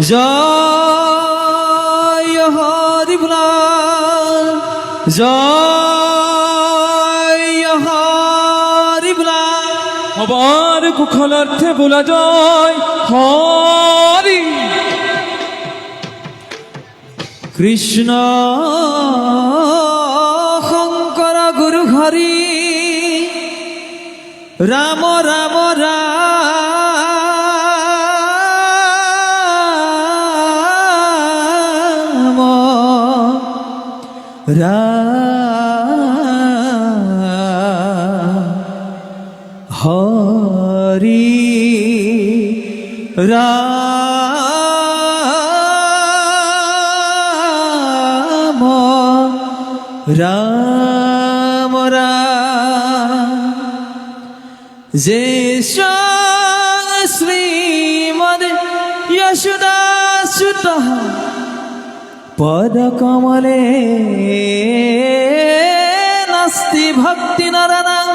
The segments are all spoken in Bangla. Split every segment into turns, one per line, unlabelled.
জয় হরি বলা, জয় হরি বলা।
আবার কুখলার্থে বলা যায় হরি।
কৃষ্ণ শঙ্কর গুরু হরি, রাম রাম রাম রাম হরি রাম রাম রাম। যে শ্রীমদ যশোদাসুত পদকমলে নাস্তি ভক্তি নরনাং,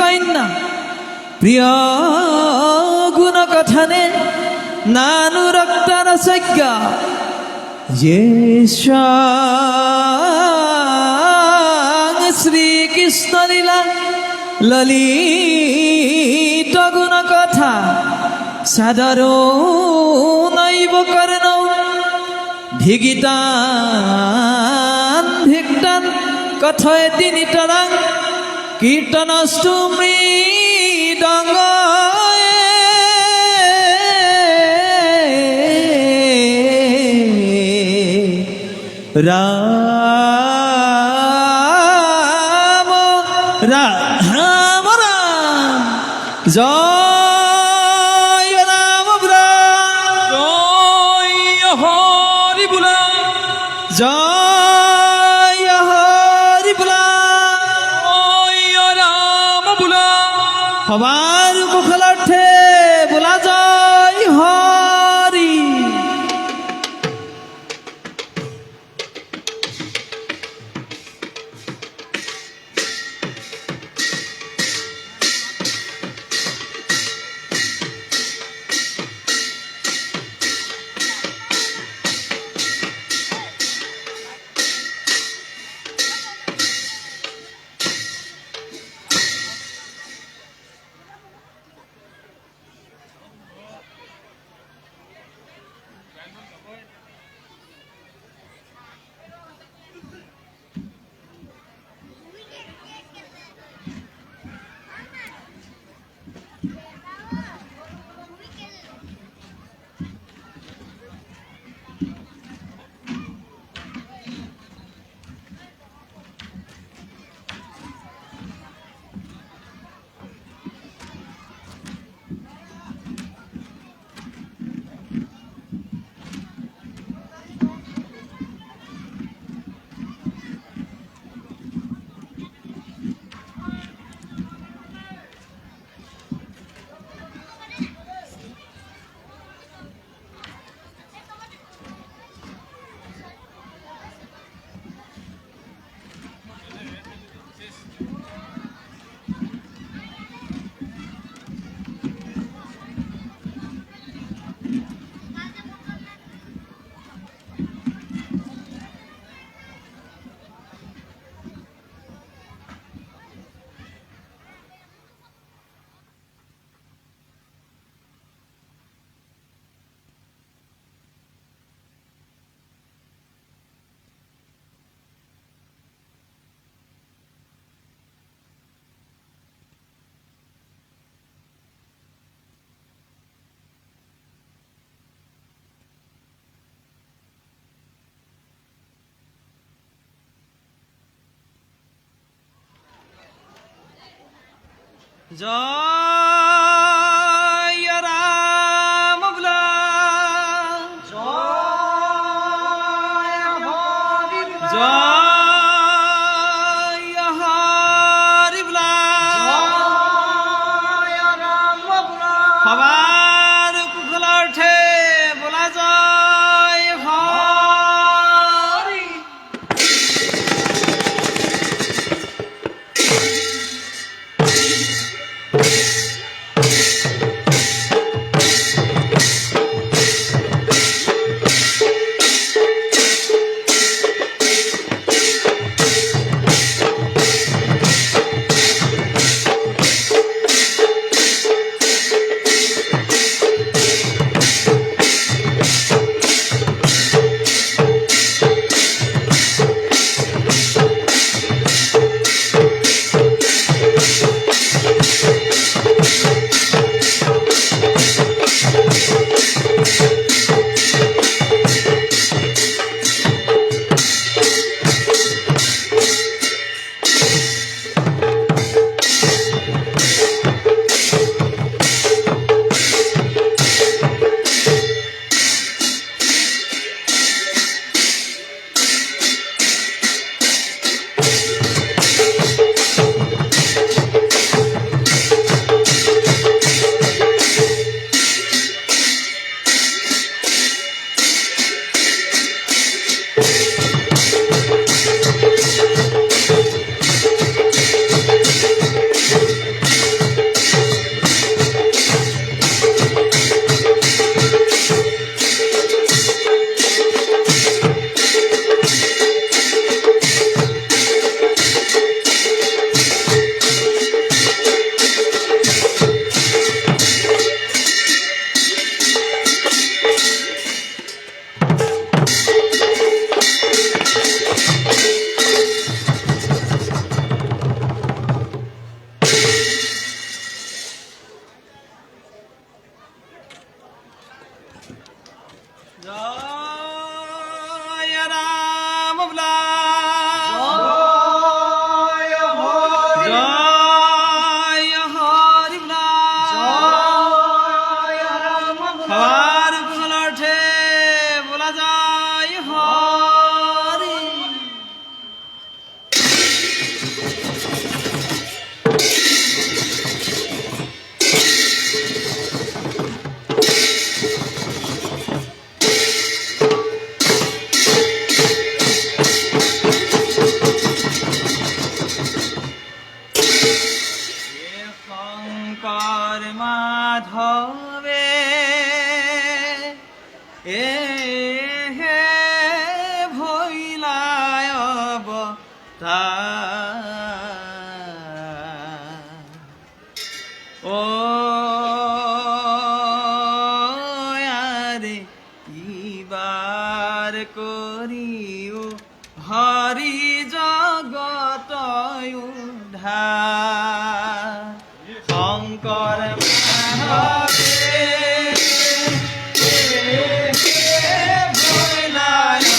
কন্যা প্রিয় গুণ কথনে নানুরক্তার সজ্ঞ। শ্রীকৃষ্ণ লীলা ললিত গুণ কথা সাদরো নৈব কর্ণ ভিগিতান ভিক্তান কথয়তি নিতরাং কীর্তনস্তু মৃদঙ্গ। রাম রাম রাম জয় রাম
জয় হরি বলা,
জয় হরি বলা।
জয় রাম বলা।
সবার কুশলার্থে বলা জয় হরি। জয় রাম বলা, জয় হরি বলা, জয় হরি বলা, জয় রাম বলা। সবার কুশলার্থে বলা জয় হরি। মাধবে এ হে ভৈলায় ও আরে ইবার করিও হরি জগত উদ্ধার শঙ্কর মাধবে ভৈলায়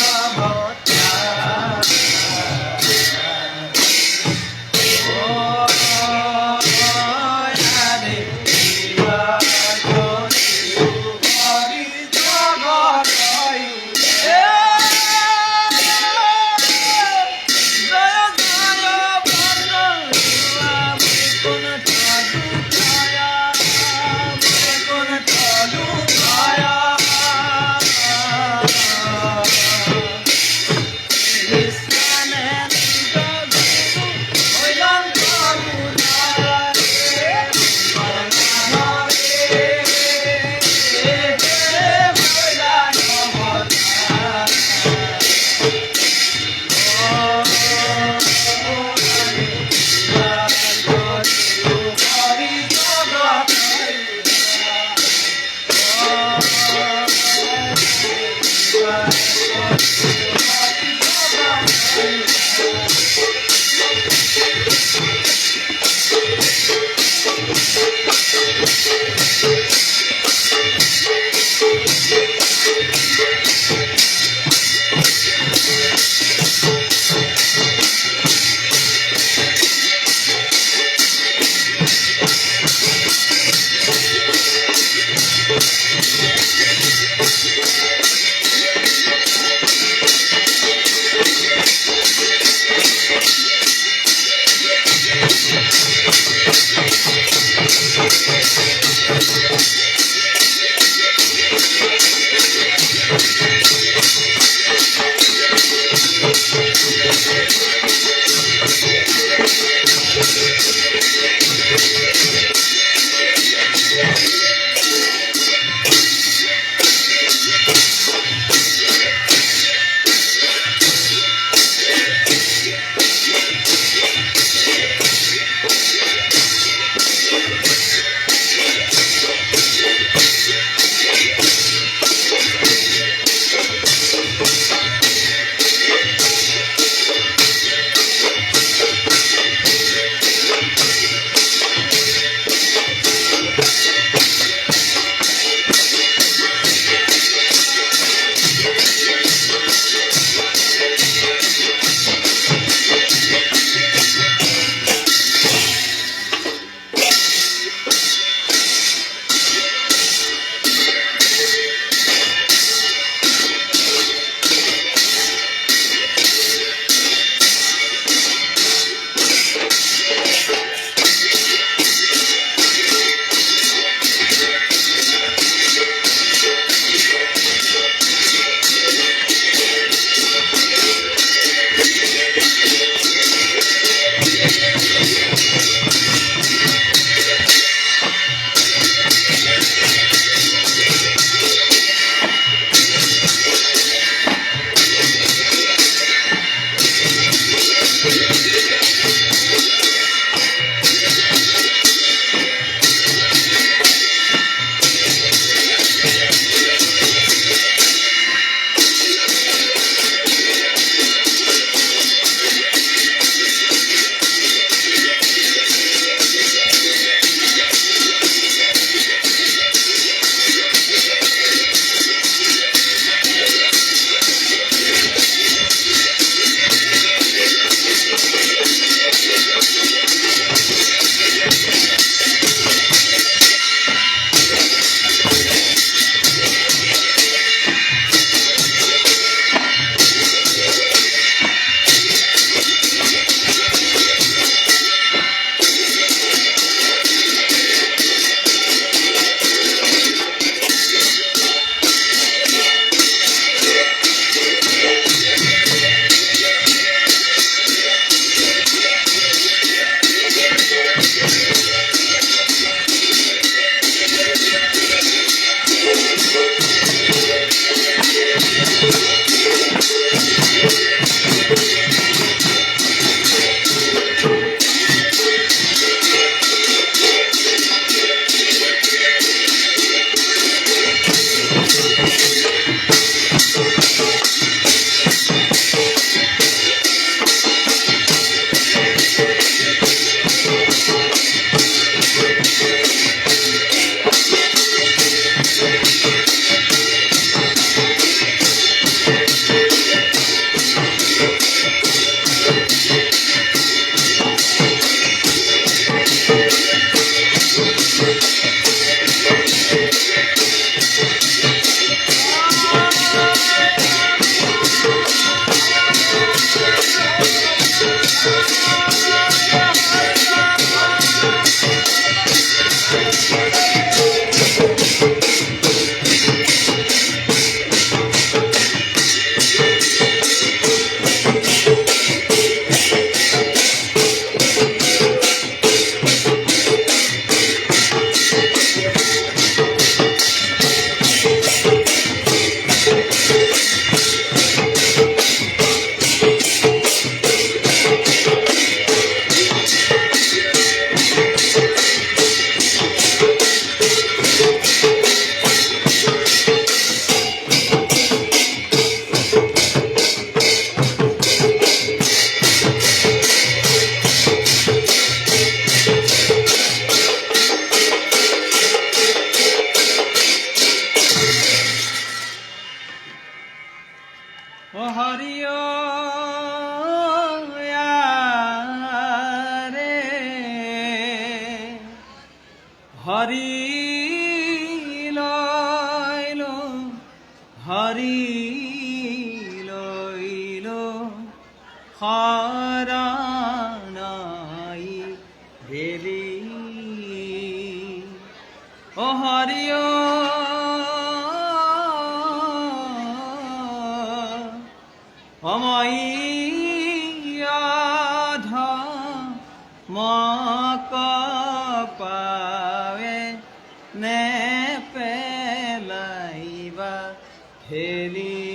হরি লইল হারানাই ভেলি ও হরি ও অময়াধা মকপাবে নে পেলাইবা হেলি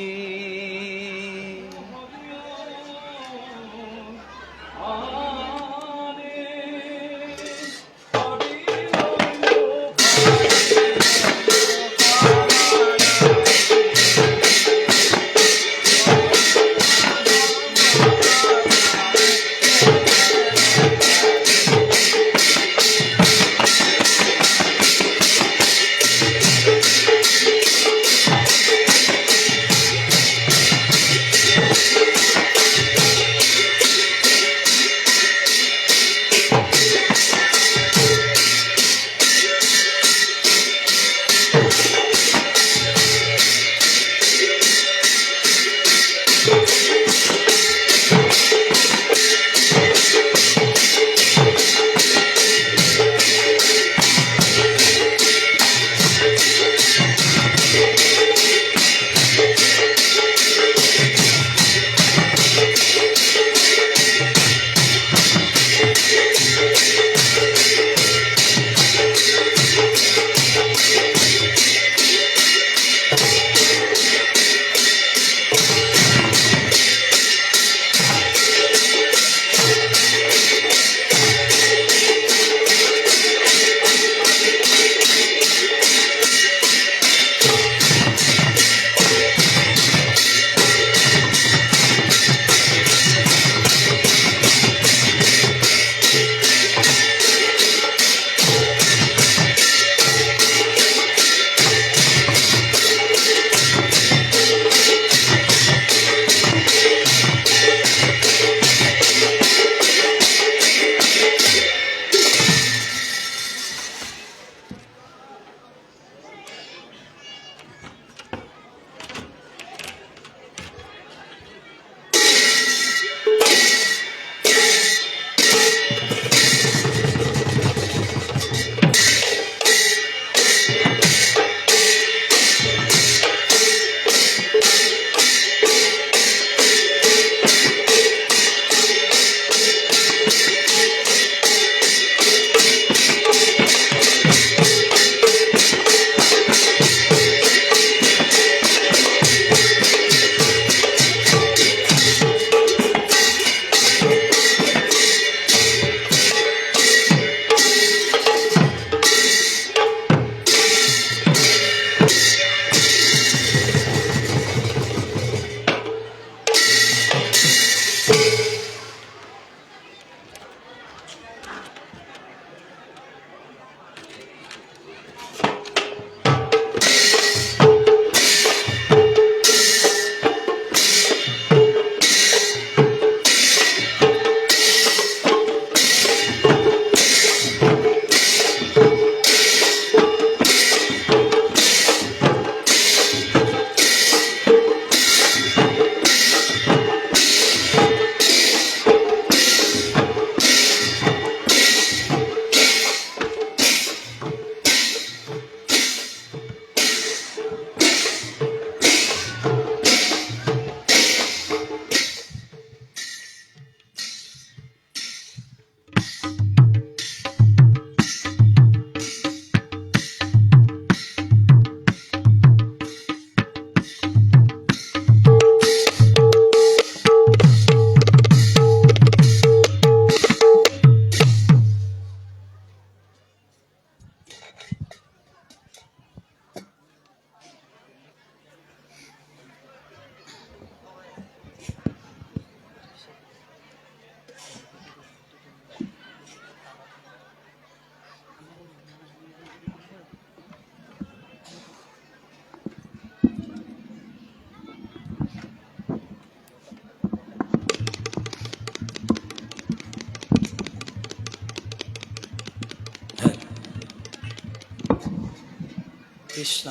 কৃষ্ণ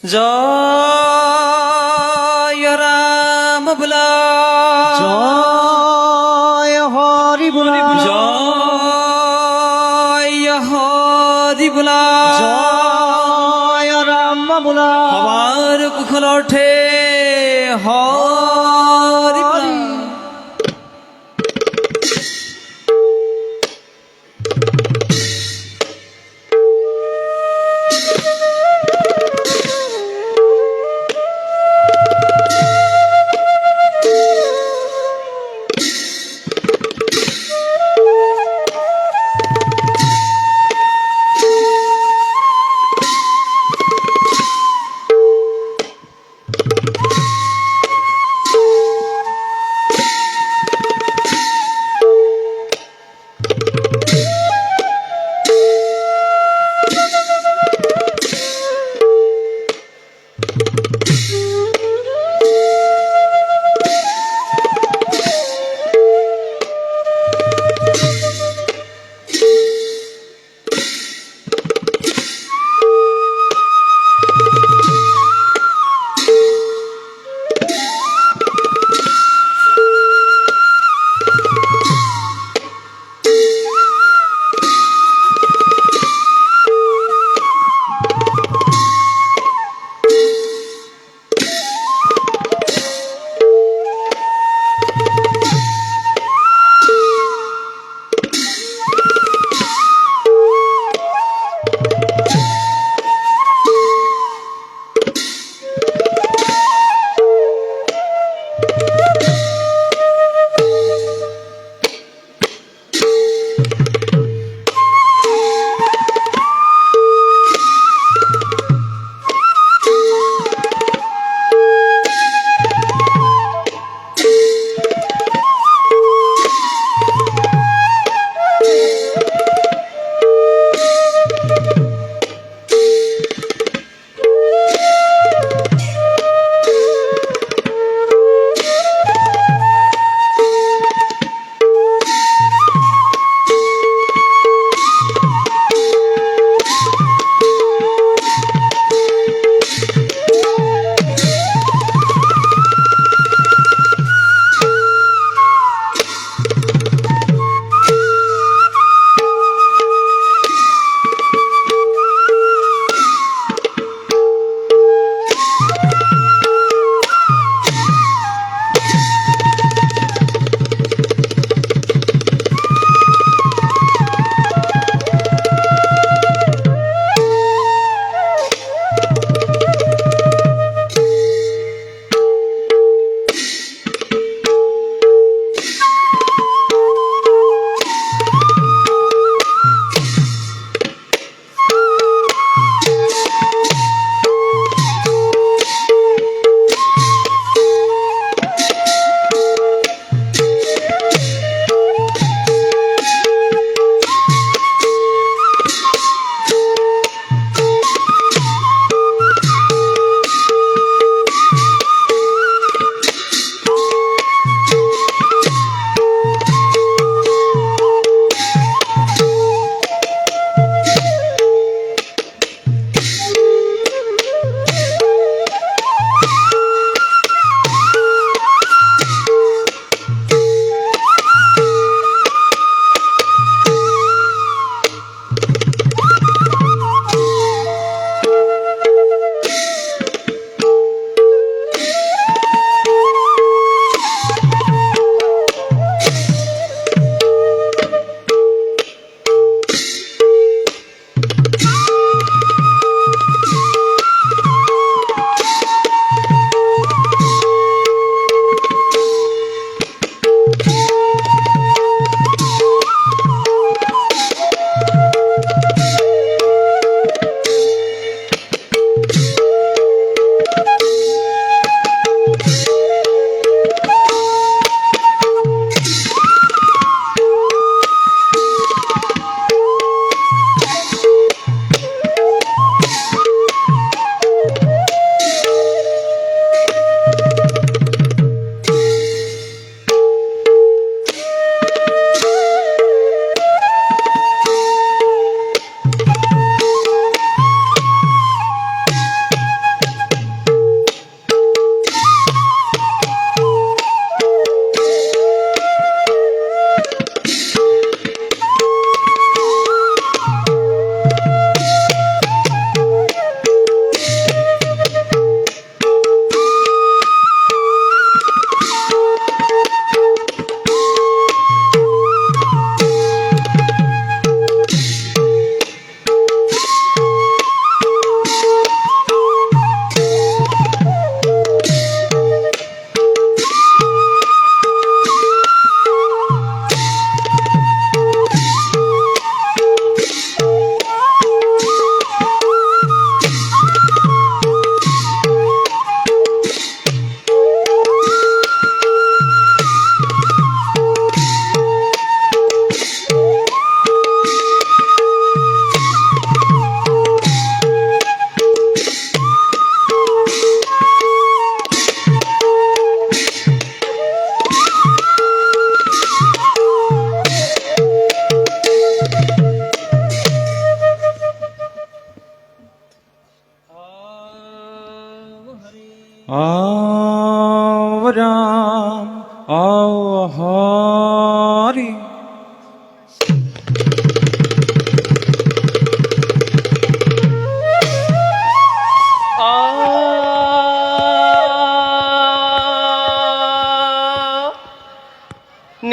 জয় রাম বুলা
জয় হরি বুলা
জয় হরি বুলা
জয় রাম বুলা
হবার কুখল ওঠে হরি বুলা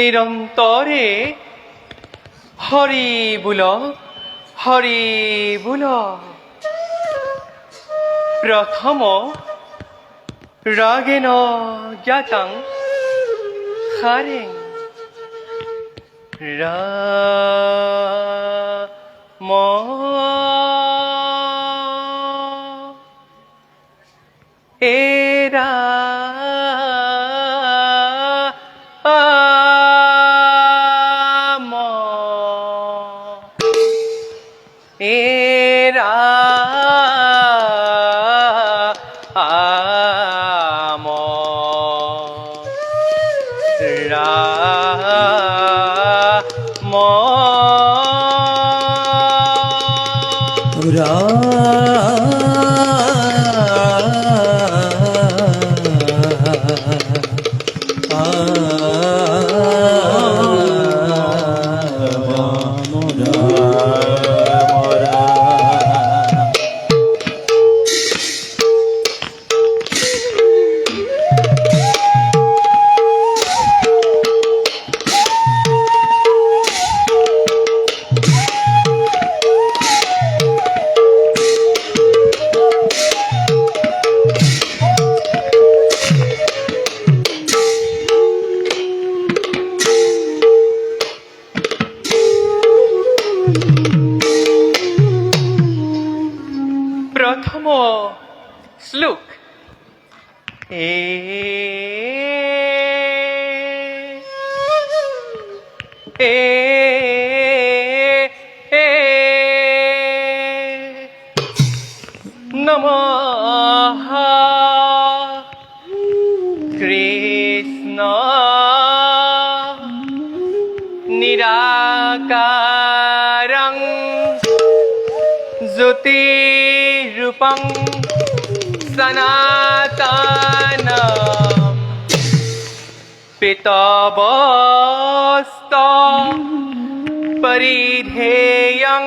নিরন্তরে হরি বুল প্রথম রাগেন জ্ঞাতং হরেং রাম এরা এরা আম রাম প্রথম শ্লোক এ এ এ নমঃ কৃষ্ণ নিরাকারং জ্যোতিরূপং সনাতনম পিতবস্ত পরিধেয়ং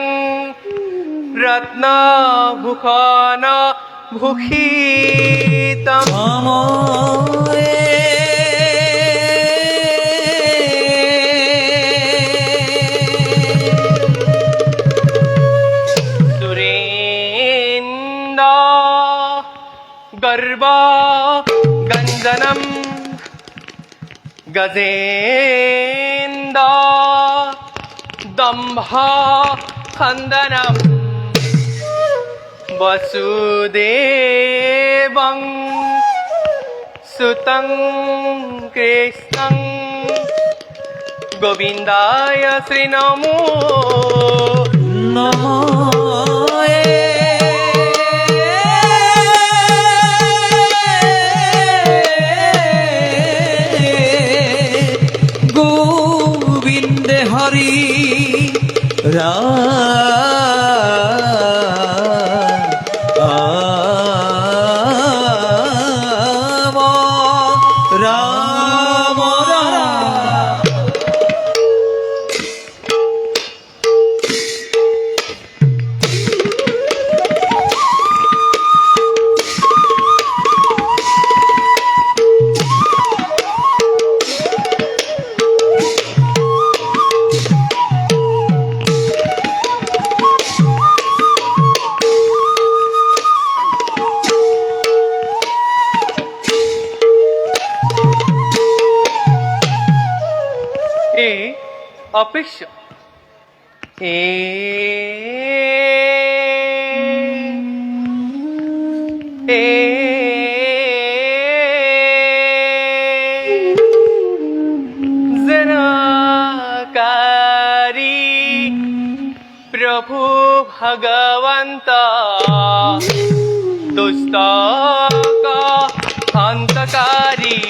রত্নভূষণ ভূষিতম গর্ব গঞ্জনম গজেন্দ দম্ভ খন্দনম বসুদেবং সুতং কৃষ্ণং গোবিন্দায় শ্রীনমো
গোবিন্দে হরি রাম
অপেক্ষা এ এ জনকারী প্রভু ভগবন্ত দুষ্টক হন্তকারী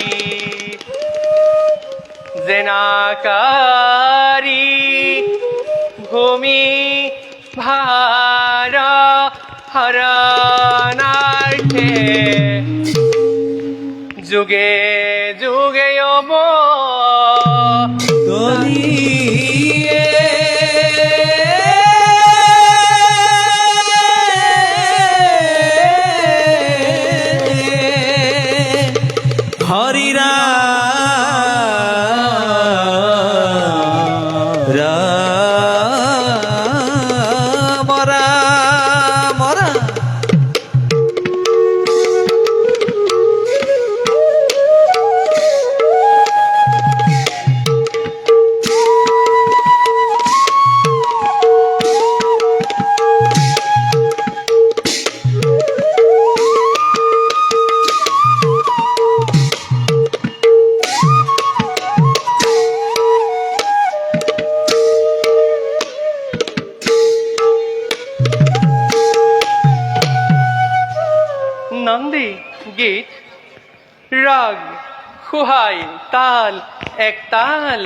জেনাকারী ভূমি ভার হরণার্থে যুগে যুগে
তলিয়ে হরিরা
নন্দী গীত রাগ খুহাই তাল এক তাল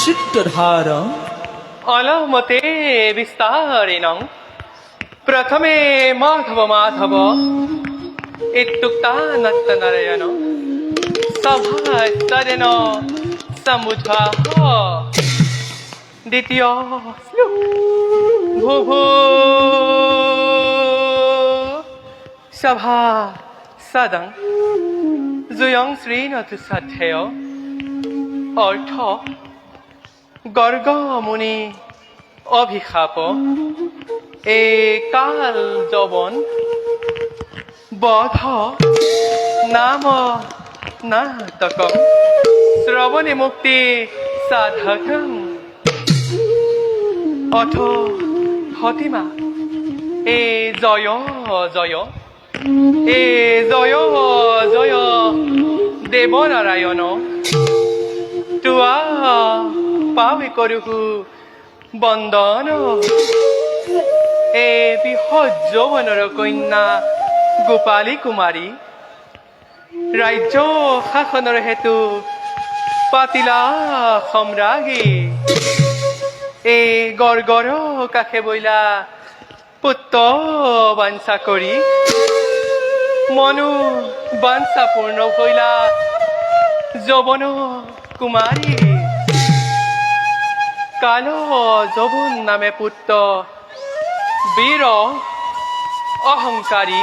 सूत्रधारम्
अलमते विस्तारेण प्रथमे माधव माधव इत्युक्ता नत्तनारायण सभास्तरेण समुद्धाः द्वितीय भूभू सभा सदं जुयं श्रीनतु सध्यय अर्थ गर्ग मुनि अभिशाप ए काल जवन बध नाम नाटकं श्रवणे मुक्ति साधकं अथ हतिमा ए जय जय ए जय जय देवनारायण तु ଛୁଆ ପାవి କରୁହୁ বন্দন এ বিহৎ যৌবনৰ কন্যা গোপালী কুমাৰী ৰাজ্য শাসনৰ হেতু পাতিলা সম্ৰাগী এই গড়গড় কাষে বইলা পুত্ৰ বাঞ্ছা কৰি মনো বাঞ্ছা পূৰ্ণ হৈলা যৌবন কুমাৰী কালো যৌবন নামে পুত্ৰ বীৰ অহংকাৰী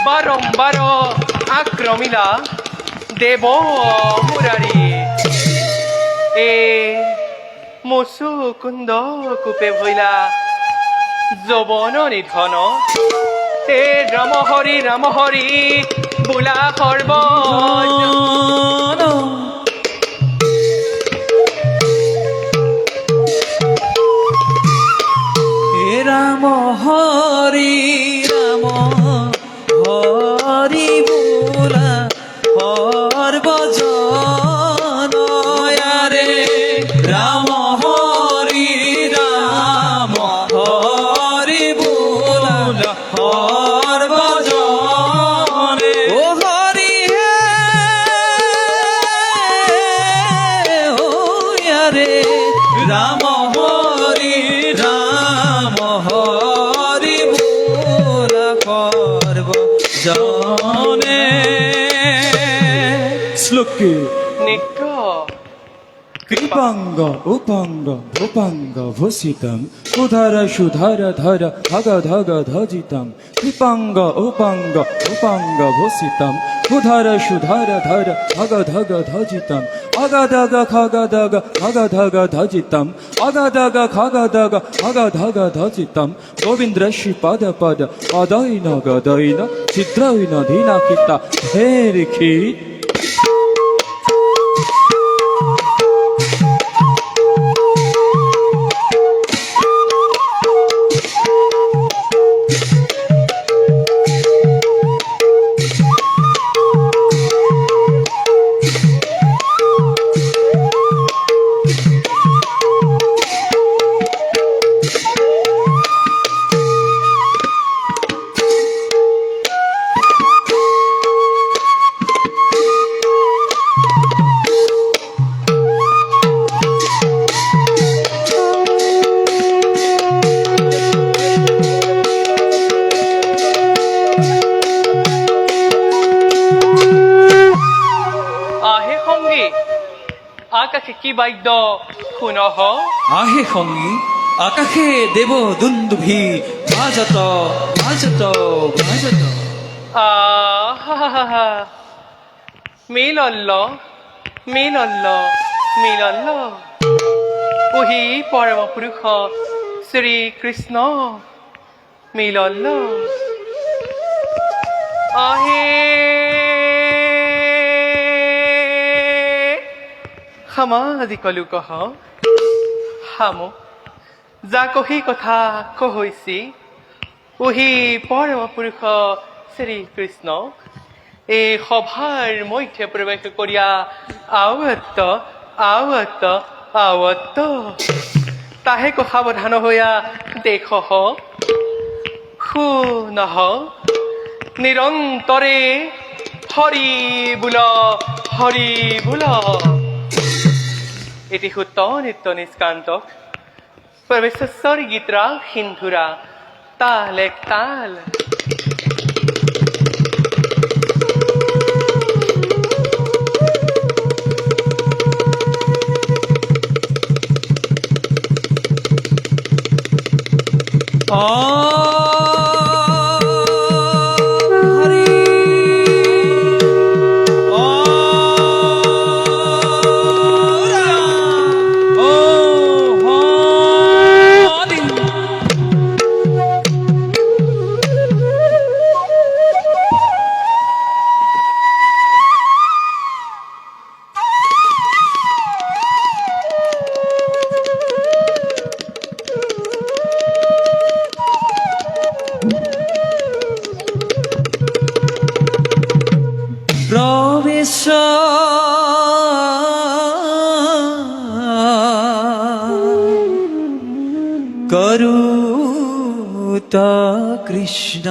বাৰম্বাৰ আক্ৰমিলা দেৱ মুৰাৰী এ মুচুকুন্দ কূপে ভৈলা যৌবন নিধন এ ৰাম হৰি বোলা সৰ্ব
রাম হরি বোলা সর্বজন রে রাম হরি বোলা সর্বজন ও হরি রে রাম হরি বোলা সর্বজনে শ্লোকে
নিত্য
কৃপাঙ্গ উপাঙ্গ ভূপাঙ্গ ভূষিতম উধার সুধার ধর ধগ ধগ ধ্বজিতম কৃপাঙ্গ উপাঙ্গ ভূপাঙ্গ ভূষিতম উধার সুধার ধর ধগ ধগ ধ্বজিতম অগদগ খগদগ ধগ ধগ ধ্বজিতম অগদগ খগদগ ধগ ধগ ধ্বজিতম গোবিন্দ্র শ্রী পদ পদ পদৈন গদৈন ছিদ্রৈন ধীনাকিতা হের খিত
আকাশে কি বাদ্য শুনহ
আহে সঙ্গী আকাশে দেব দুন্দুভি বাজত বাজত বাজত
আহা মিলল্ল মিলল্ল মিলল্ল ওহি পৰম পুৰুষ শ্ৰীকৃষ্ণ মিলল্ল আহে সমাধি কলো কহ হাম যা কহি কথা কহৈছি ওহি পৰম পুৰুষ শ্ৰীকৃষ্ণ এই সভাৰ মধ্যে প্ৰৱেশ কৰিয়া আৱত্ত তাহে সাৱধান হৈয়া দেখ শুনহ নিৰন্তৰে হৰি বোল এটি সুত নিত্য নিষ্কান্ত প্ৰৱেশেশ্বৰী গীতৰা সিন্ধুৰা তাল এক তাল
প্রবেশ ভক্ত কৃষ্ণ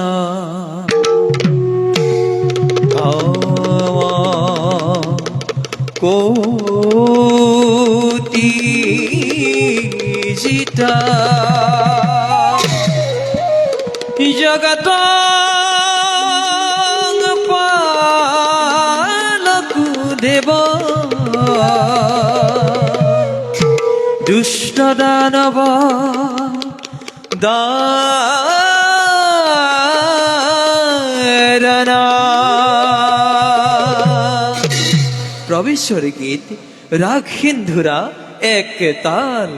কোটি জিতা জগত পালকু দেব দুষ্ট দানব দারনা প্রবেশ্বর গীত রাগ সিন্ধুরা এক তাল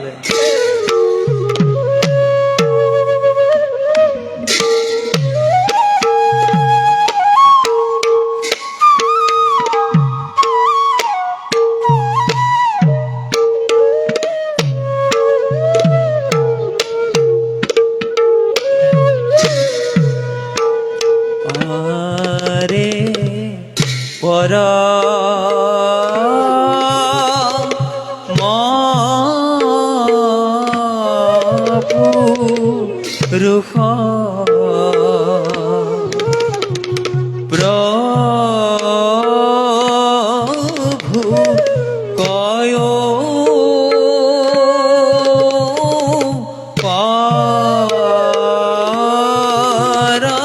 আরে পরা রুখ প্রভু কয় পারা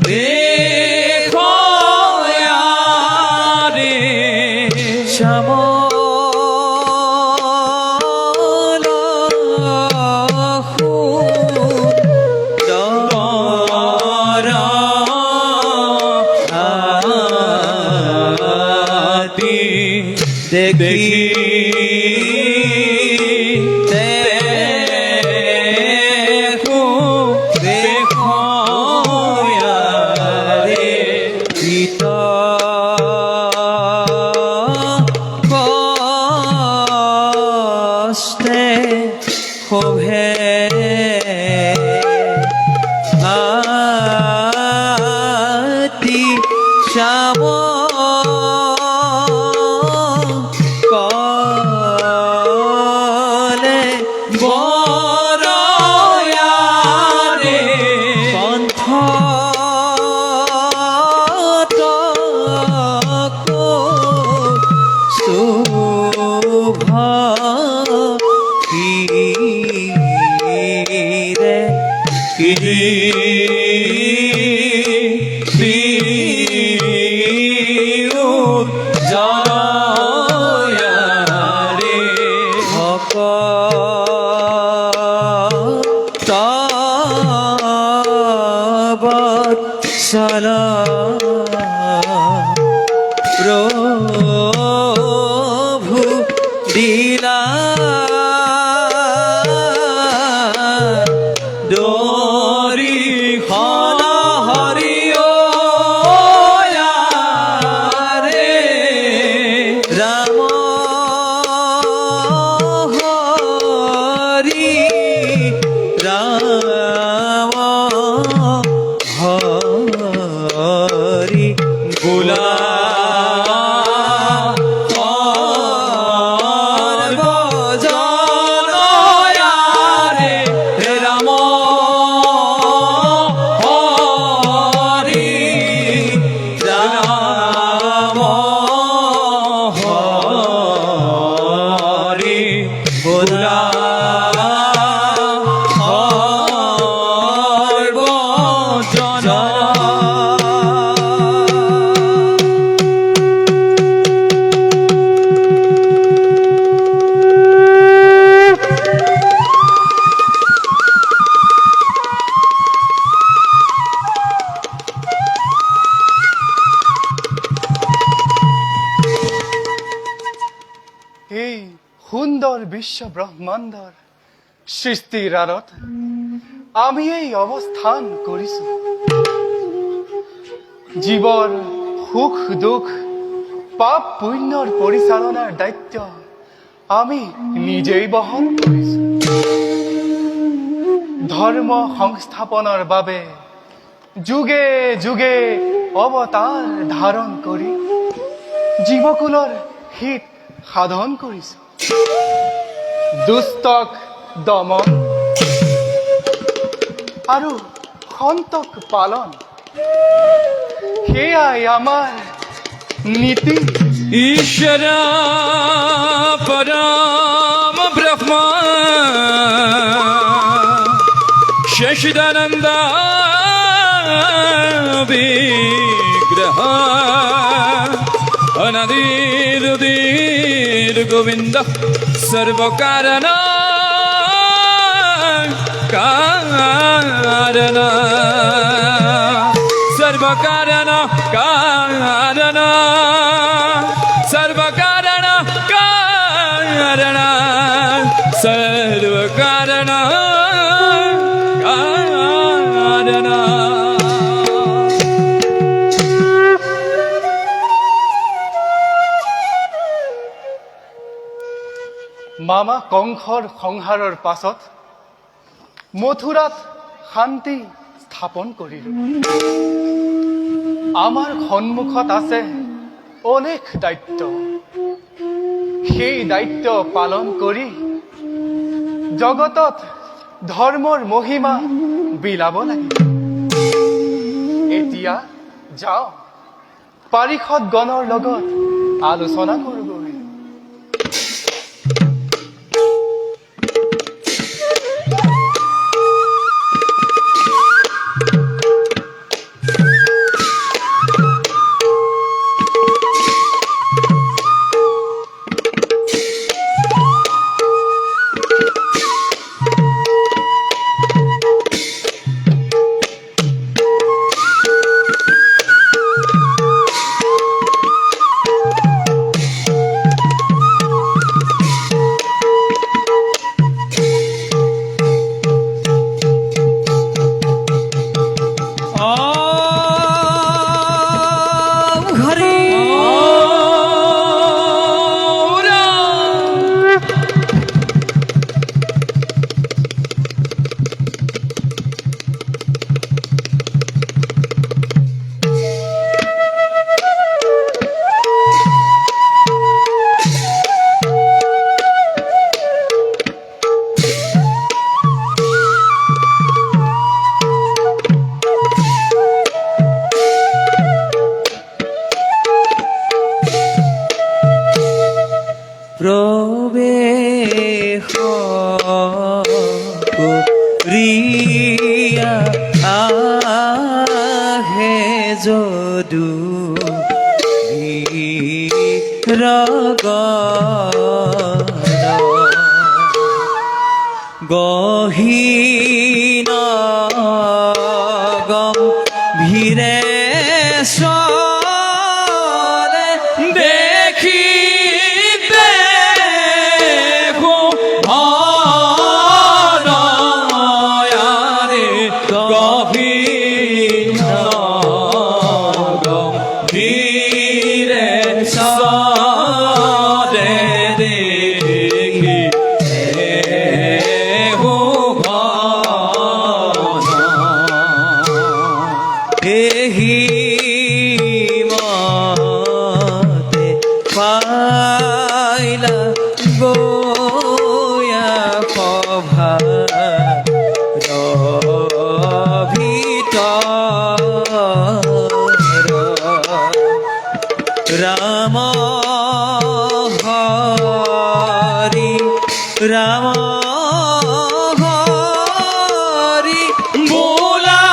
দেখয়ারে শ্যাম দেখি দেখো দেখো রে পিতা কষ্টে ক্ষোভে আতি শ্যাম কলে বরয়ারে কণ্ঠ শোভা রে জয়ারে সলা প্রভু দিলা দরি হলা হরিও রে রাম হরি রাম হরি গোলা
এই সুন্দর বিশ্ব ব্ৰহ্মাণ্ডৰ সৃষ্টিৰ আঁৰত আমি এই অৱস্থান কৰিছো। জীৱৰ সুখ দুখ পাপ পুণ্যৰ পৰিচালনাৰ দায়িত্ব আমি নিজেই বহন কৰিছো। ধৰ্ম সংস্থাপনৰ বাবে যুগে যুগে অৱতাৰ ধাৰণ কৰি জীৱকুলৰ হিত সাধন কৰিছো। দুষ্টক দমন আৰু সন্তক পালন সেয়াই আমাৰ নীতি
ईश्वरा परम ब्रह्मा शशिदानंद विग्रह अनादिरुदीर गोविंद सर्वकारण कारण सर्वकारण कारण सर्वकारण कारण सर्वकारण कारण
মামা কংসৰ সংহাৰৰ পাছত মথুৰাত শান্তি স্থাপন কৰিলো আমাৰ সন্মুখত আছে অনেক দায়িত্ব সেই দায়িত্ব পালন কৰি জগতত ধৰ্মৰ মহিমা বিলাব লাগিব এতিয়া যাওঁ পাৰিষদ গণৰ লগত আলোচনা কৰোঁ
প্রবেশ করিয়া আহে যদু গহীন গম্ভীৰে চলে দেখি পাইলা গোয়া সভাৰ ভিতৰ ৰাম হৰি ৰাম হৰি বোলা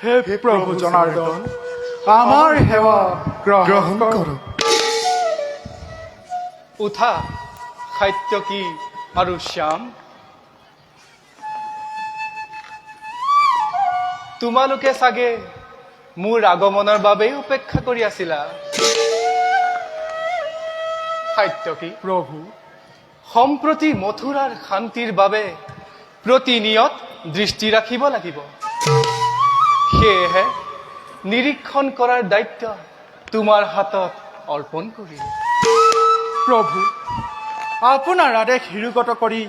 হে প্ৰভু জনাৰ্দন আমাৰ সেৱা গ্ৰহণ কৰক উঠা সাত্যকী আৰু শ্যাম তোমালোকে চাগে মোৰ আগমনৰ বাবেই অপেক্ষা কৰি আছিলা। সাত্যকী
প্ৰভু
সম্প্ৰতি মথুৰাৰ শান্তিৰ বাবে প্ৰতিনিয়ত দৃষ্টি ৰাখিব লাগিব। সেয়েহে নিৰীক্ষণ কৰাৰ দায়িত্ব তোমাৰ হাতত অৰ্পণ কৰিম।
প্ৰভু আপোনাৰ আদেশ শিৰোগত কৰি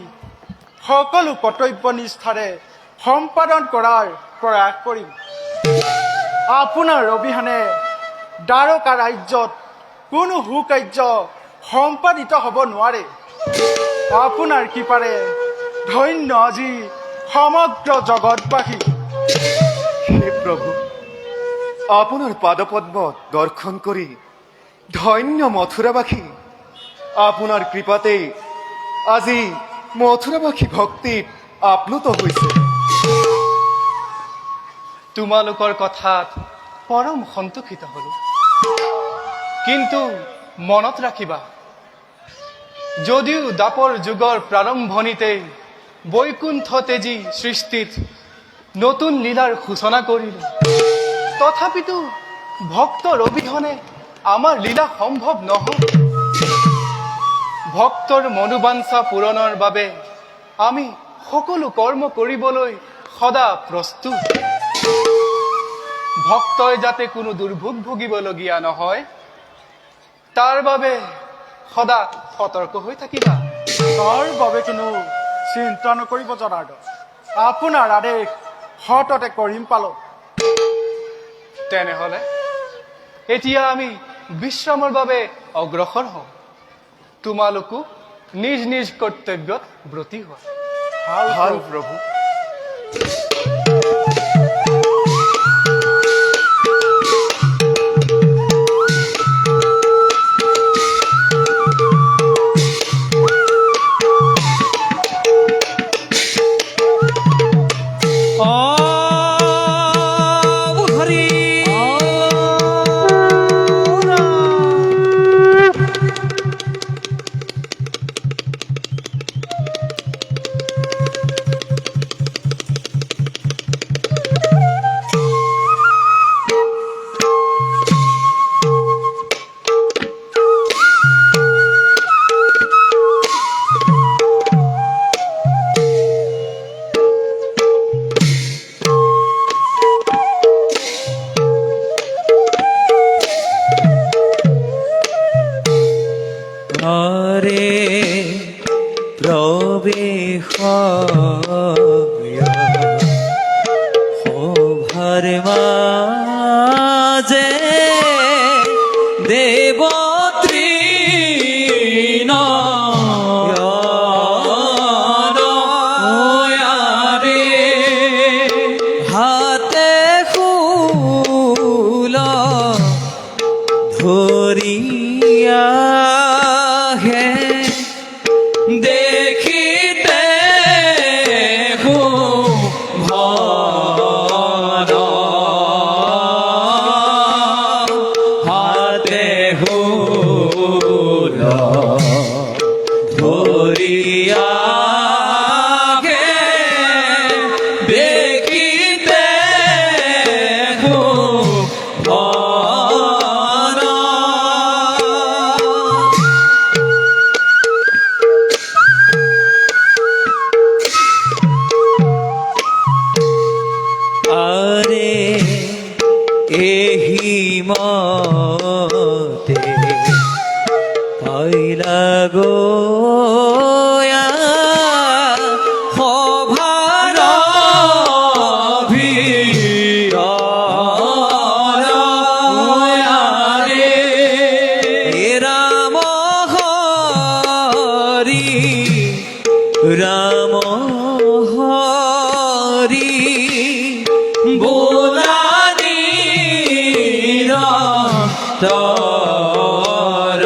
সকলো কৰ্তব্য নিষ্ঠাৰে সম্পাদন কৰাৰ প্ৰয়াস কৰিম। আপোনাৰ অবিহনে দ্বাৰকা ৰাজ্যত কোনো সুকাৰ্য সম্পাদিত হ'ব নোৱাৰে। আপোনাৰ কৃপাৰে ধন্য আজি সমগ্ৰ জগতবাসী।
হে প্ৰভু, আপোনাৰ পাদপদ্ম দৰ্শন কৰি ধন্য মথুৰাবাসী। আপোনাৰ কৃপাতে আজি মথুৰাবাসী ভক্তিত আপ্লুত হৈছে।
তোমালোকৰ কথাত পৰম সন্তোষিত হলো, কিন্তু মনত ৰাখিবা, যদিও দাপৰ যুগৰ প্ৰাৰম্ভণিতেই বৈকুণ্ঠ তেজী সৃষ্টিত নতুন লীলাৰ সূচনা কৰিলো, তথাপিতো ভক্তৰ অবিহনে আমাৰ লীলা সম্ভৱ নহয়। ভক্তৰ মনোবাঞ্ছা পূৰণৰ বাবে আমি সকলো কৰ্ম কৰিবলৈ সদা প্ৰস্তুত। ভক্তই যাতে কোনো দুৰ্ভোগ ভুগিবলগীয়া নহয়, তাৰ বাবে সদা সতৰ্ক হৈ থাকিবা।
তাৰ বাবে কোনো চিন্তা নকৰিব জনাৰ্দন। আপোনাৰ আদেশ সততে কৰিম পালন।
তেনেহলে এতিয়া আমি বিশ্ৰামৰ বাবে অগ্ৰসৰ হওঁ। তোমালোকো নিজ নিজ কৰ্তব্যত ব্ৰতী হোৱা।
ভাল প্ৰভু।
হরি হরে প্রবেশ শোভার মাঝে দেবতৃণ হাতে ফুল ধরিয়া হে দেখিতে ভর হাতে ফুল ধরিয়া হে দেখিতে ভর আরে এহি মতে পাইলা গো সভার ভিতরে রাম হরি রাম হরি বোলানি তর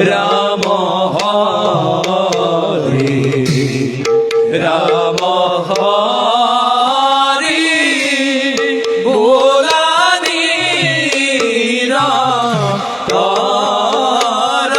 রাম হরি রাম হরি বোলানি তর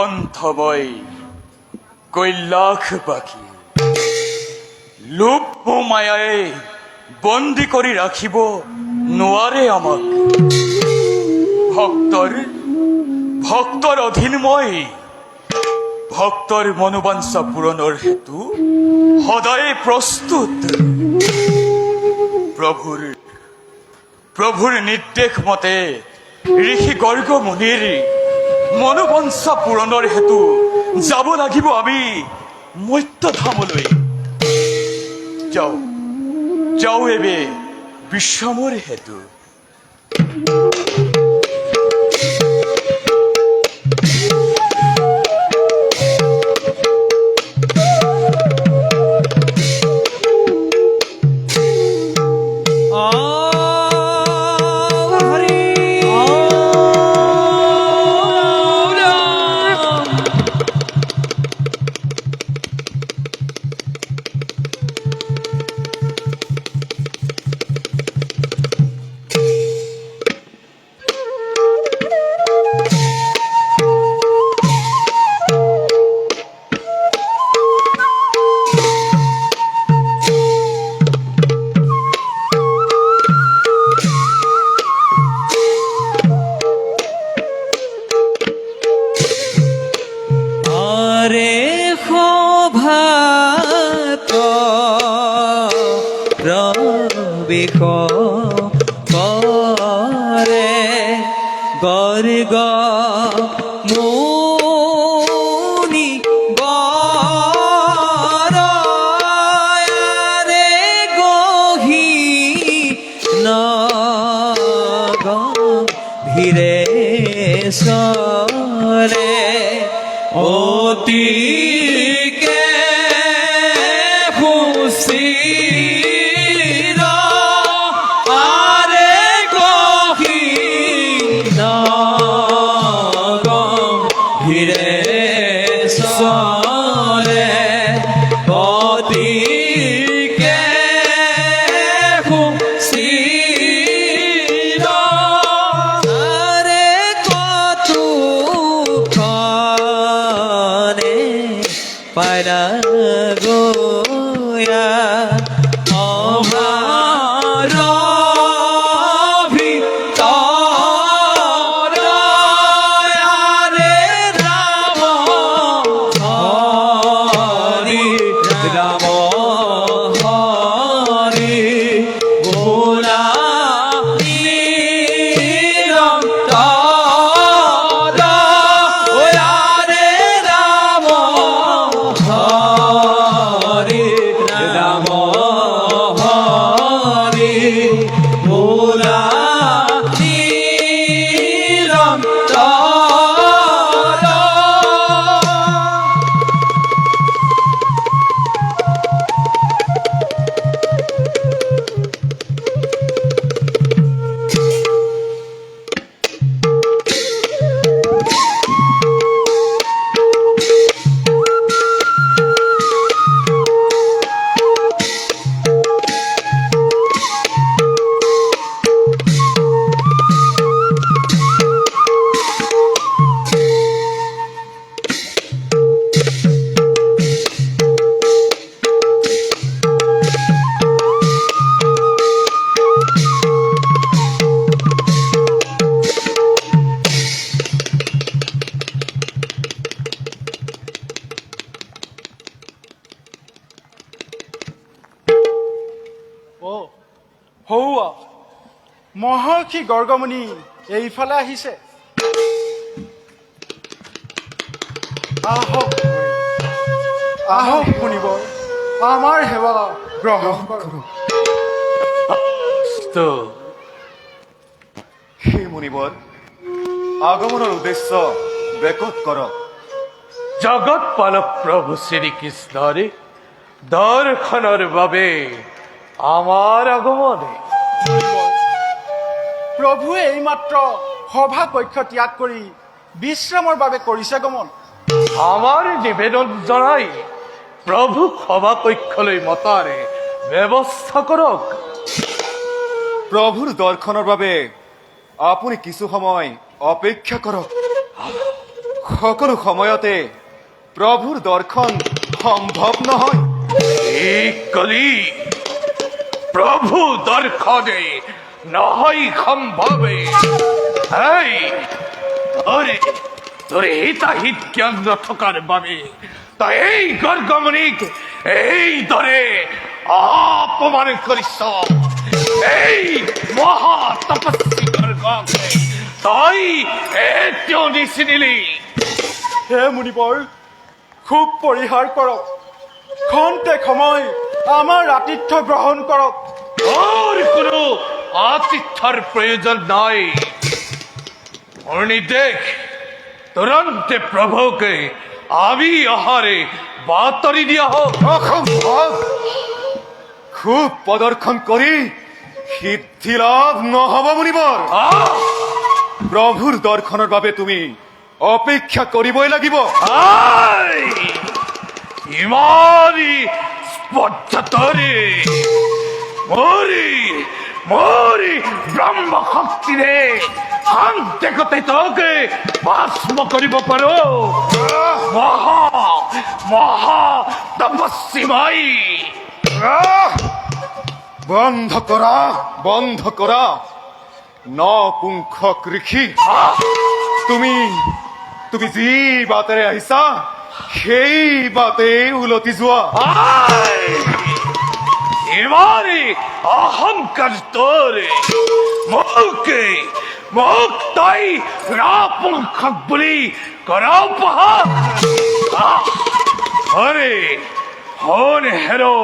কণ্ঠময় কৈলাস বাকী লোভ মায়ায়ে বন্দী কৰি ৰাখিব নোৱাৰে আমাক ভক্তৰ অধীন মই ভক্তৰ মনোবাঞ্ছা পূৰণৰ হেতু সদায় প্ৰস্তুত প্ৰভুৰ নিৰ্দেশ মতে ঋষি গৰ্গ মুনিৰ মনোবাঞ্ছা পূৰণৰ হেতু যাব লাগিব আমি মৰ্ত্যধামলৈ যাওঁ এবে বিশ্ৰামৰ হেতু
আরে শোভাত প্ৰৱেশ কৰে গৰ্গ মুনি বৰয়াৰে গহি নগম্ভীৰে চৰে অতিকে সুচিৰ আৰে গহি নগম্ভীৰে চৰে অতিকে সুচিৰ আৰে কতো পাইলা গোয়া আমার ভিতর আরে রাম হরি রাম হরি ভোলা নিরন্তর আরে রাম হরে রাম হরে ভোলা
হৌৱা মহৰ্ষি গৰ্গমুনি এইফালে আহিছে আহক আহক শুনিব আমাৰ সেৱা গ্ৰহণ কৰক
হে মুনিবৰ আগমনৰ উদ্দেশ্য ব্ৰেকট কৰক
জগত পালক প্ৰভু শ্ৰীকৃষ্ণৰে দৰ্শনৰ বাবে আমাৰ আগমনে
প্ৰভুৱে এইমাত্ৰ সভা কক্ষ ত্যাগ কৰি বিশ্ৰামৰ বাবে কৰিছে গমন
আমাৰ নিবেদন জনাই প্ৰভুক সভা কক্ষলৈ মতাৰে ব্যৱস্থা কৰক
প্ৰভুৰ দৰ্শনৰ বাবে আপুনি কিছু সময় অপেক্ষা কৰক সকলো সময়তে প্ৰভুৰ দৰ্শন সম্ভৱ নহয়।
ঠিক কলি প্রভু দর্শনে নহয় সম্ভবে। এই তোরে তোরে হিতাহিত জ্ঞান নথকাৰ বাবে তই এই গৰ্গমণিক এই দৰে অপমান কৰিছ। এই মহা তপস্বী গৰ্গকে তই এতিয়াও নিচিনিলি।
হে মুনিবৰ, খুব পৰিহাৰ কৰক, খন্তেক সময় আমাৰ আতিথ্য গ্ৰহণ কৰক।
ওর কোনো আতিথ্যর প্রয়োজন নাই। অর্ণি দেখ, তুরন্তে প্রভুকে আমি আহারে বাতরি দিয়া হোক।
অসম্ভৱ। খুব প্ৰদৰ্শন কৰি সিদ্ধি লাভ নহ'ব মুনিবৰ। প্ৰভুৰ দৰ্শনৰ বাবে তুমি অপেক্ষা কৰিবই লাগিব।
আই ইমানি স্পর্ধতরে মরি মরি ব্রহ্ম শক্তি রে শান্তি কতে তোকে ভস্ম কৰিব পাৰো। মহা মহা তপস্বী মাই।
বন্ধ কৰা নপুংসক ঋষি। তুমি তুমি যি বাটেৰে আহিছা সেই বাটেই উলটি যোৱা।
আই ইমানি অহংকার তোরে মুখে মুখ তাই রাপুংখক বুলি কৰাও পাহা। আরে হন হেরো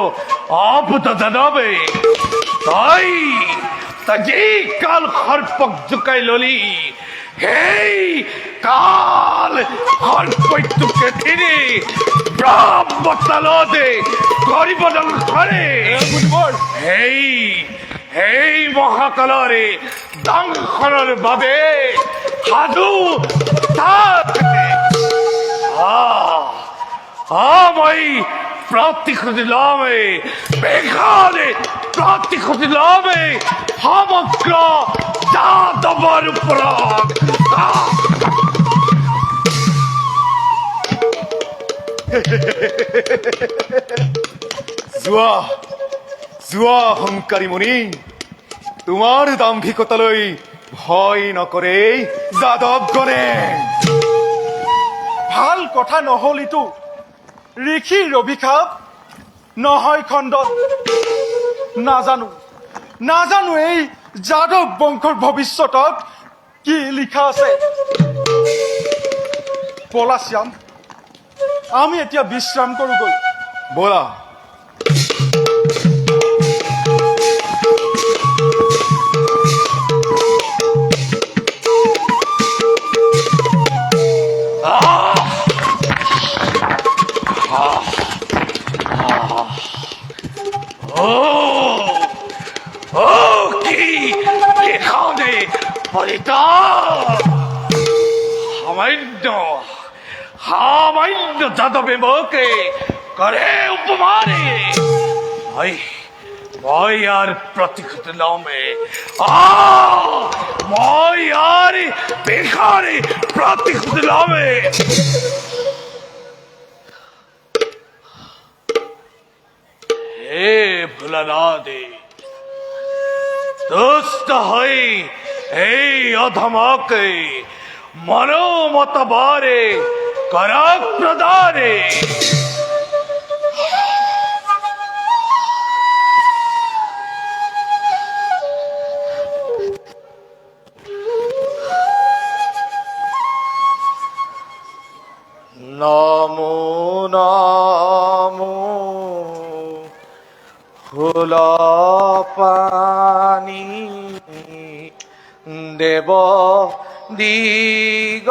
আপত জানাবে তাই তাজি কাল খর্পক জুকাই ললি। হেই কাল খর্পক জুকে দিনে ব্রহ্মতালদে গরিব ঘরে হেই হেই মহাকালরে দাংখনৰ বাবে সাধু মই প্ৰতিশোধ লমে বেখানে প্ৰতিশোধ লমে সমগ্ৰ যাদৱৰ ওপৰত।
যোৱা অহংকাৰী মুনি, তোমাৰ দাম্ভিকতালৈ ভয় নকৰে যাদৱগণে।
ভাল কথা নহ'ল ইটো। ঋষিৰ অভিশাপ নহয় খণ্ডন। নাজানো এই যাদৱ বংশৰ ভৱিষ্যতত কি লিখা আছে। বলা শ্যাম, আমি এতিয়া বিশ্ৰাম কৰোঁগৈ।
ব'লা।
এখানে পরিতা সামান্য যাদবে মোকে করে উপমানে। মই আর প্রতিশোধ লমে মই আর বেকারে প্রতিশোধ লমে। হে ভোলানাথে দুষ্ট হই এই অধমকে মনোমত বারে করক প্রদানে।
নমো নমো ফুল পানি দেব দিগম্বর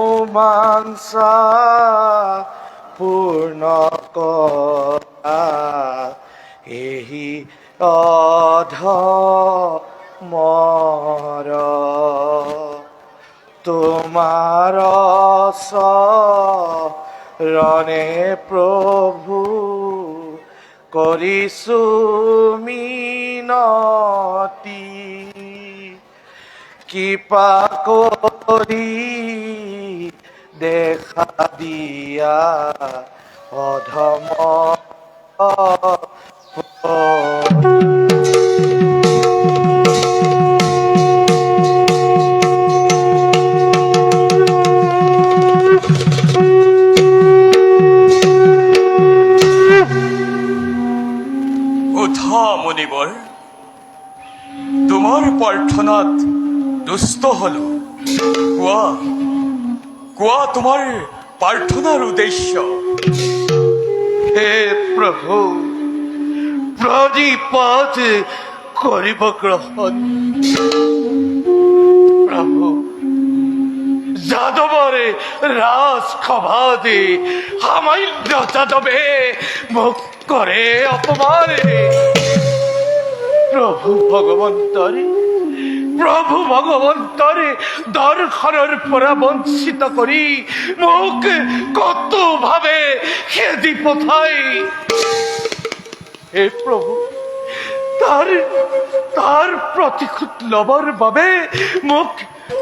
মনোবাঞ্ছা পূৰ্ণ কৰা এহি অধমৰ তোমাৰ চৰণে প্ৰভু কৰিছো মিনতি। কৃপা করি দেখা দিয়া অধম
ওঠা মনিবর, তোমার প্রার্থনাত দুষ্ট হল। কোৱা কোৱা তোমাৰ প্ৰাৰ্থনাৰ উদ্দেশ্য।
হে প্রভু প্রদীপত করিব গ্রহণ। প্রভু যাদবরে রাজ খবাদে হামাইন্য যাদবে মুখ করে অপমানে। প্রভু ভগবন্তরে প্রভু ভগবন্তরে দর্শনের পরা বঞ্চিত করি মুখ কত ভাবে খেদি পথাই। হে প্রভু তার তার প্রতিশোধ লবার বাবে মোক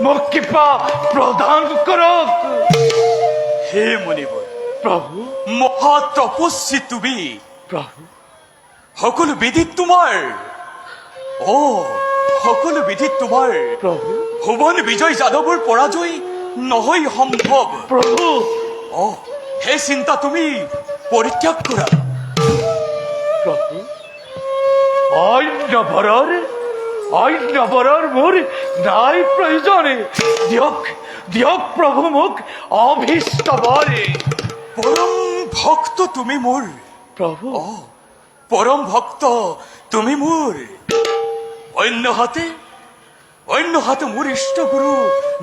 মোক কৃপা প্রদান করক।
হে মনিবৰ,
প্রভু
মহা তপস্বী তুমি।
প্রভু
সকলো বিধিত তোমাৰ, সকলো বিধিত তোমাৰ
প্রভু
ভুৱন বিজয় যাদৱৰ পৰাজয় নহয় সম্ভৱ।
প্রভু
সেই চিন্তা তুমি পৰিত্যাগ কৰা।
প্রভু অন্য বৰৰ মোৰ নাই প্রয়োজনে। দিয়ক দিয়ক প্ৰভু মোক অভীষ্ট বৰে।
পৰম ভক্ত তুমি মোৰ,
প্রভু
পৰম ভক্ত তুমি মোৰ। অন্য হাতে মোৰ ইষ্টগুৰু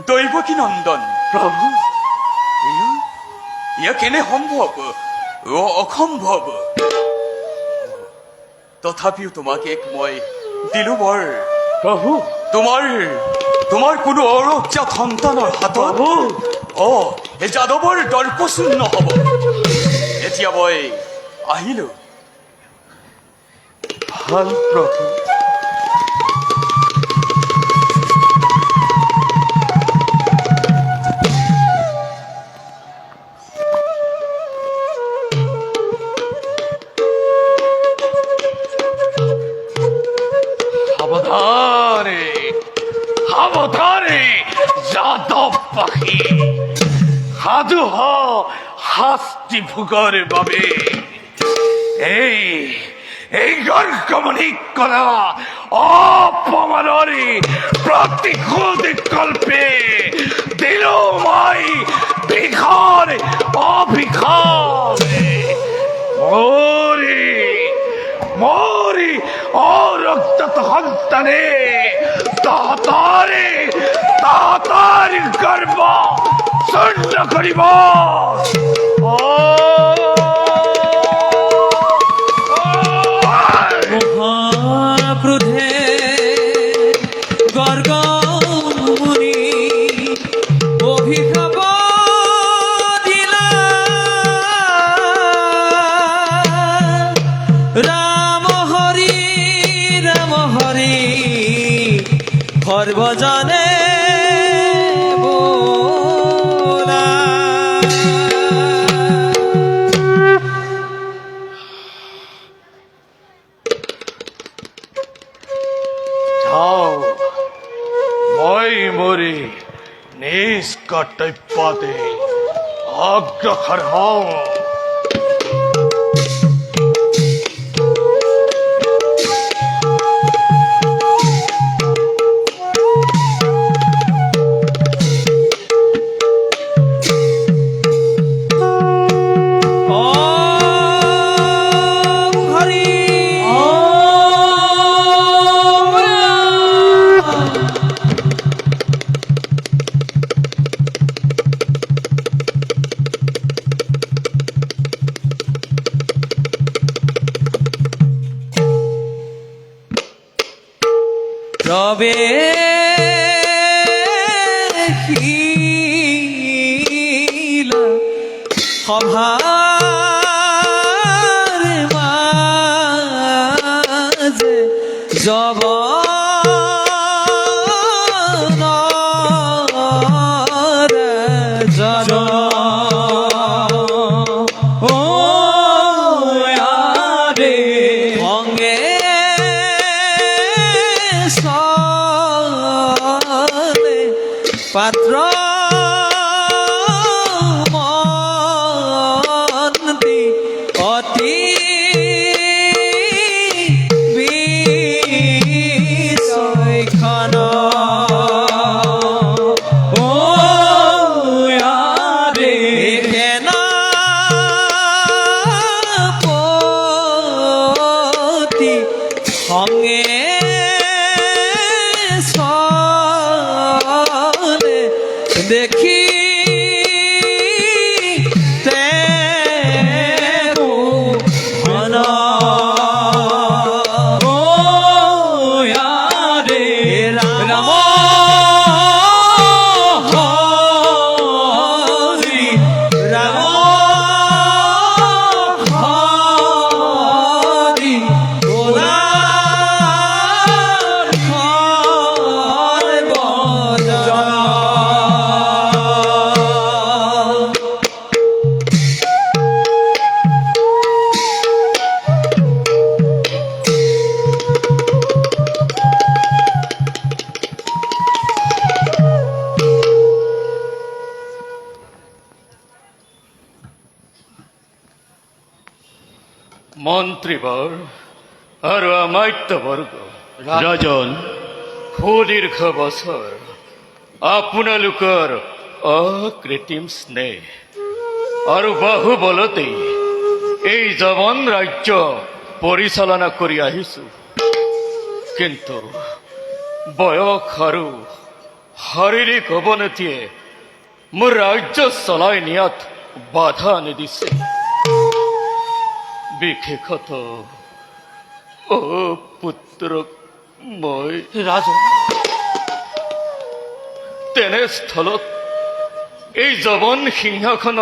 দৈৱকী নন্দন।
প্রভু
ইয়া কেনে সম্ভৱ? অসম্ভৱ। তথাপিও তোমাক এক মই দিলো বৰ।
প্রভু
তোমাৰ কোনো অৰজ্ঞাত সন্তানৰ হাতত
প্রভু
এই যাদৱৰ দৰ্পশূন্য হ'ব। এতিয়া মই আহিলো।
ভাল প্রভু। সাবধানে সাবধানে যাদব পাখি সাধু হ শাস্তি ভোগৰ বাবে। এই গৰ্গমণি কলা অপমানৰে প্ৰতিশোধ কল্পে দিলো মই বিষৰ অভিশাপে। মৰি অৰক্ত সন্তানে তাহাতাৰ গৰ্ব চূৰ্ণ কৰিব।
মহাক্রোধে গর্গমুনি অভিশাপ দিলা। রাম হরি সর্বজনে বোলা।
যাও মই মৰি নিজ কৰ্তব্যতে অগ্ৰসৰ হওঁ।
রবে সভার মাঝে জব
মন্ত্ৰীবৰ আৰু আমাত্যবৰ্গ ৰাজন সুদীৰ্ঘ বছৰ আপোনালোকৰ অকৃত্ৰিম স্নেহ আৰু বাহুবলতেই এই জবন ৰাজ্য পৰিচালনা কৰি আহিছো কিন্তু বয়স আৰু শাৰীৰিক অৱনতিয়ে মোৰ ৰাজ্য চলাই নিয়াত বাধা নিদিছে বিশেষত পুত্ৰক মই
ৰাজন
তেনেস্থলত এই জবন সিংহাসনত